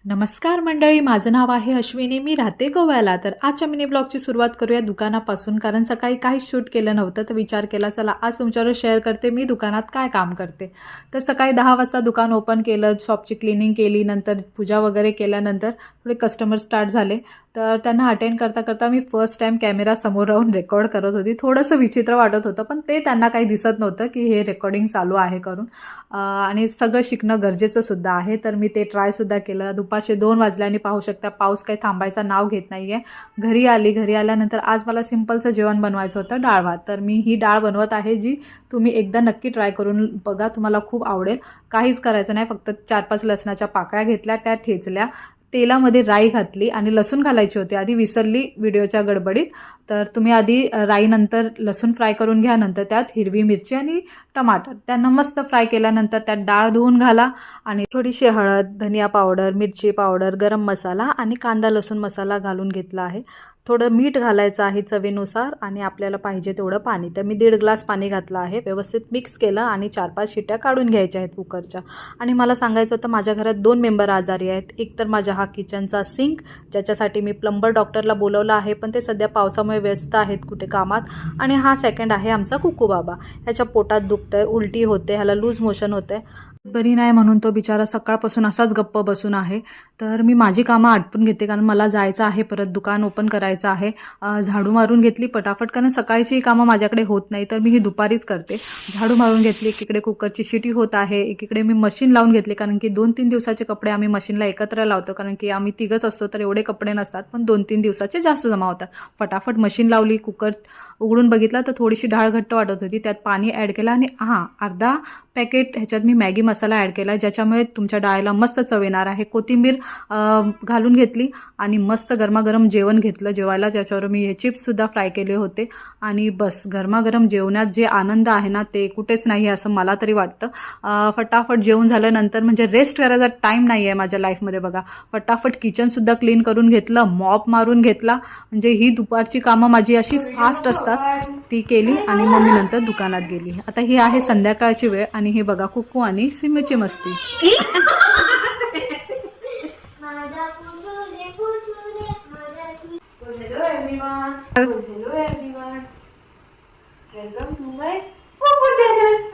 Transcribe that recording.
नमस्कार मंडळी, माझं नाव आहे अश्विनी. मी राहते गोव्याला. तर आजच्या मिनी ब्लॉगची सुरुवात करूया दुकानापासून. कारण सकाळी काहीच शूट केलं नव्हतं, तर विचार केला चला आज तुमच्यावर शेअर करते मी दुकानात काय काम करते. तर सकाळी 10 वाजता दुकान ओपन केलं, शॉपची क्लिनिंग केली, नंतर पूजा वगैरे केल्यानंतर थोडे कस्टमर स्टार्ट झाले. तर त्यांना अटेंड करता करता मी फर्स्ट टाईम कॅमेरा समोर राहून रेकॉर्ड करत होती. थोडंसं विचित्र वाटत होतं, पण ते त्यांना काही दिसत नव्हतं की हे रेकॉर्डिंग चालू आहे करून. आणि सगळं शिकणं गरजेचं सुद्धा आहे. तर मी ते ट्रायसुद्धा केलं. दुपारचे 2 वाजले आणि पाहू शकता पाऊस काही थांबायचा नाव घेत नाही आहे. घरी आल्यानंतर आज मला सिंपलचं जेवण बनवायचं होतं, डाळ भात. तर मी ही डाळ बनवत आहे, जी तुम्ही एकदा नक्की ट्राय करून बघा, तुम्हाला खूप आवडेल. काहीच करायचं नाही, फक्त 4-5 लसणाच्या पाकळ्या घेतल्या, त्या ठेचल्या, तेलामध्ये राई घातली आणि लसूण घालायची होती. आधी विसरली व्हिडिओच्या गडबडीत. तर तुम्ही आधी राईनंतर लसूण फ्राय करून घ्या. नंतर त्यात हिरवी मिरची आणि टमाटर त्यांना मस्त फ्राय केल्यानंतर त्यात डाळ धुवून घाला आणि थोडीशी हळद, धनिया पावडर, मिरची पावडर, गरम मसाला आणि कांदा लसूण मसाला घालून घेतला आहे. थोडं मीठ घालायचं आहे चवीनुसार आणि आपल्याला पाहिजे तेवढं पाणी. तर मी 1.5 ग्लास पाणी घातलं आहे. व्यवस्थित मिक्स केलं आणि 4-5 शिट्ट्या काढून घ्यायच्या आहेत कुकरच्या. आणि मला सांगायचं होतं, माझ्या घरात 2 मेंबर आजारी आहेत. एक तर माझ्या हा किचनचा सिंक, ज्याच्यासाठी मी प्लंबर डॉक्टरला बोलवलं आहे, पण ते सध्या पावसामुळे व्यस्त आहेत कुठे कामात. आणि हा सेकंड आहे आमचा कुकू बाबा. ह्याच्या पोटात दुखतंय, उलटी होते, ह्याला लूज मोशन होते, बरी नाही म्हणून तो बिचारा सकाळपासून असाच गप्प बसून आहे. तर मी माझी कामं आटपून घेते, कारण मला जायचं आहे, परत दुकान ओपन करायचं आहे. झाडू मारून घेतली पटापट, कारण सकाळची कामं माझ्याकडे होत नाही, तर मी ही दुपारीच करते. झाडू मारून घेतली, एकीकडे कुकरची शिटी होत आहे, एकीकडे मी मशीन लावून घेतली, कारण की 2-3 दिवसाचे कपडे आम्ही मशीनला एकत्र लावतो, कारण की आम्ही तिघंच असतो, तर एवढे कपडे नसतात, पण 2-3 दिवसाचे जास्त जमा होतात. फटाफट मशीन लावली, कुकर उघडून बघितला तर थोडीशी डाळ घट्ट वाटत होती. त्यात पाणी ॲड केलं आणि अर्धा पॅकेट ह्याच्यात मी मॅगी मसाला ॲड केला, ज्याच्यामुळे तुमच्या डाळीला मस्त चव येणार आहे. कोथिंबीर घालून घेतली आणि मस्त गरमागरम जेवण घेतलं जेवायला, ज्याच्यावर मी हे चिप्ससुद्धा फ्राय केले होते. आणि बस, गरमागरम जेवणात जे आनंद आहे ना, ते कुठेच नाही असं मला तरी वाटतं. फटाफट जेवण झाल्यानंतर, म्हणजे रेस्ट करायचा टाईम नाही आहे माझ्या लाईफमध्ये बघा. फटाफट किचनसुद्धा क्लीन करून घेतलं, मॉप मारून घेतला. म्हणजे ही दुपारची कामं माझी अशी फास्ट असतात, ती केली आणि मग मी नंतर दुकानात गेली. आता ही आहे संध्याकाळची वेळ आणि हे बघा कुकू आणि सिमीची मस्ती. Hello everyone. Hello everyone. Welcome to my Popo channel.